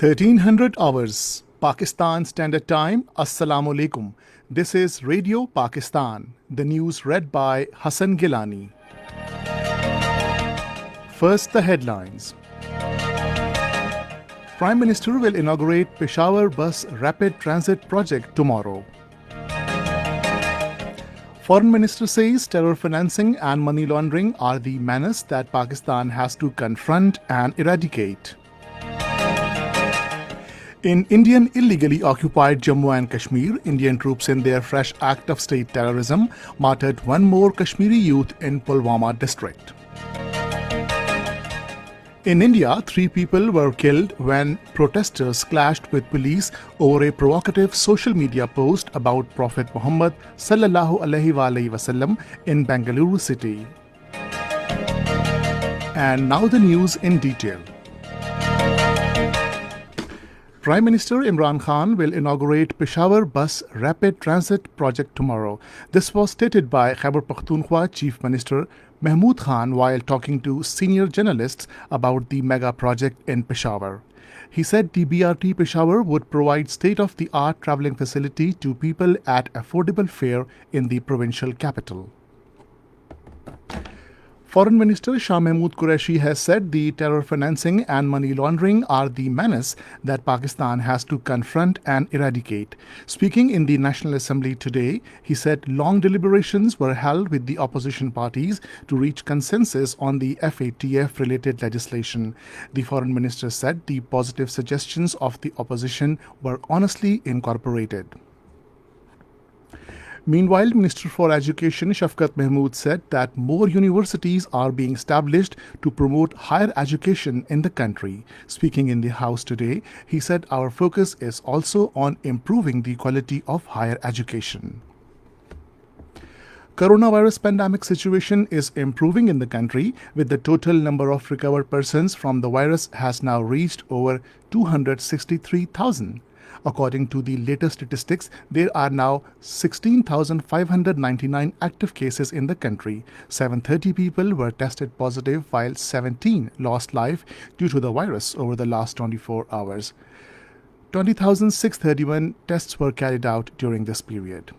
1300 hours, Pakistan Standard Time. Assalamu alaikum. This is Radio Pakistan. The news read by Hassan Gilani. First, the headlines. Prime Minister will inaugurate Peshawar Bus Rapid Transit Project tomorrow. Foreign Minister says terror financing and money laundering are the menace that Pakistan has to confront and eradicate. In Indian illegally occupied Jammu and Kashmir, Indian troops in their fresh act of state terrorism martyred one more Kashmiri youth in Pulwama district. In India, 3 people were killed when protesters clashed with police over a provocative social media post about Prophet Muhammad sallallahu alaihi wasallam in Bengaluru city. And now the news in detail. Prime Minister Imran Khan will inaugurate Peshawar Bus Rapid Transit Project tomorrow. This was stated by Khyber Pakhtunkhwa Chief Minister Mahmood Khan while talking to senior journalists about the mega project in Peshawar. He said the BRT Peshawar would provide state-of-the-art travelling facility to people at affordable fare in the provincial capital. Foreign Minister Shah Mahmood Qureshi has said the terror financing and money laundering are the menace that Pakistan has to confront and eradicate. Speaking in the National Assembly today, he said long deliberations were held with the opposition parties to reach consensus on the FATF-related legislation. The Foreign Minister said the positive suggestions of the opposition were honestly incorporated. Meanwhile, Minister for Education Shafqat Mahmood said that more universities are being established to promote higher education in the country. Speaking in the House today, he said our focus is also on improving the quality of higher education. Coronavirus pandemic situation is improving in the country, with the total number of recovered persons from the virus has now reached over 263,000. According to the latest statistics, there are now 16,599 active cases in the country. 730 people were tested positive while 17 lost life due to the virus over the last 24 hours. 20,631 tests were carried out during this period.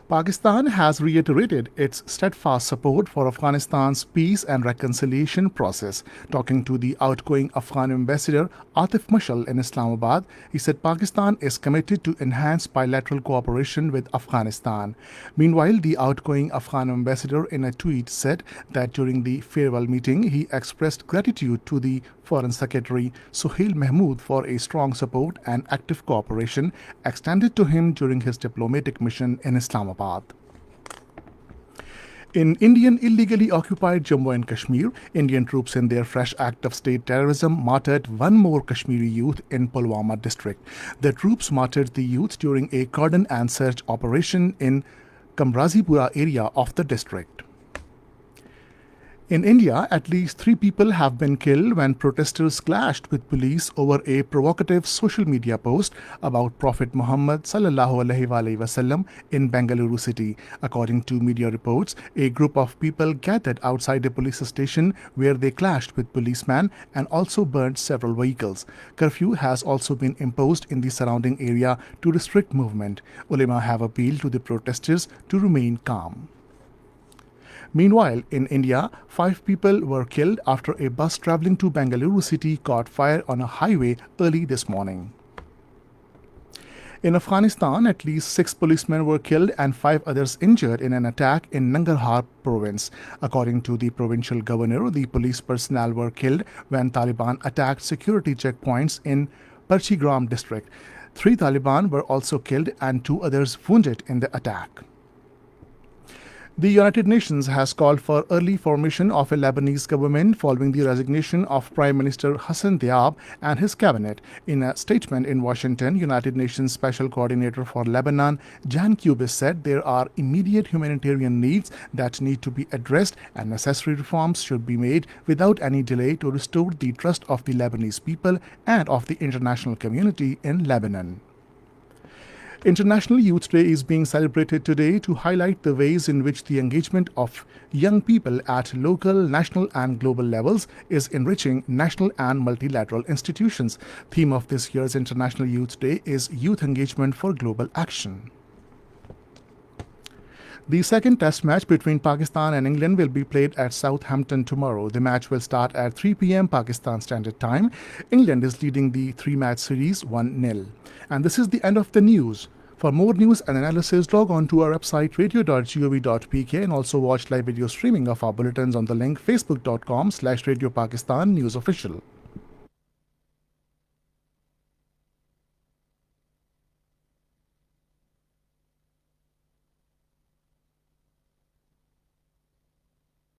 Pakistan has reiterated its steadfast support for Afghanistan's peace and reconciliation process. Talking to the outgoing Afghan ambassador Atif Mashal in Islamabad, he said Pakistan is committed to enhance bilateral cooperation with Afghanistan. Meanwhile, the outgoing Afghan ambassador in a tweet said that during the farewell meeting, he expressed gratitude to the Foreign Secretary Suhail Mahmood for a strong support and active cooperation extended to him during his diplomatic mission in Islamabad. In Indian illegally occupied Jammu and Kashmir, Indian troops in their fresh act of state terrorism martyred one more Kashmiri youth in Pulwama district. The troops martyred the youth during a cordon and search operation in Kamrazipura area of the district. In India, at least 3 people have been killed when protesters clashed with police over a provocative social media post about Prophet Muhammad sallallahu alaihi wasallam in Bengaluru city. According to media reports, a group of people gathered outside a police station where they clashed with policemen and also burned several vehicles. Curfew has also been imposed in the surrounding area to restrict movement. Ulema have appealed to the protesters to remain calm. Meanwhile, in India, 5 people were killed after a bus travelling to Bengaluru city caught fire on a highway early this morning. In Afghanistan, at least 6 policemen were killed and 5 others injured in an attack in Nangarhar province. According to the provincial governor, the police personnel were killed when Taliban attacked security checkpoints in Parchigram district. 3 Taliban were also killed and 2 others wounded in the attack. The United Nations has called for early formation of a Lebanese government following the resignation of Prime Minister Hassan Diab and his cabinet. In a statement in Washington, United Nations Special Coordinator for Lebanon, Jan Kubis, said there are immediate humanitarian needs that need to be addressed and necessary reforms should be made without any delay to restore the trust of the Lebanese people and of the international community in Lebanon. International Youth Day is being celebrated today to highlight the ways in which the engagement of young people at local, national and global levels is enriching national and multilateral institutions. Theme of this year's International Youth Day is Youth Engagement for Global Action. The second test match between Pakistan and England will be played at Southampton tomorrow. The match will start at 3 p.m. Pakistan Standard Time. England is leading the three-match series 1-0. And this is the end of the news. For more news and analysis, log on to our website radio.gov.pk and also watch live video streaming of our bulletins on the link facebook.com/Radio Pakistan News Official.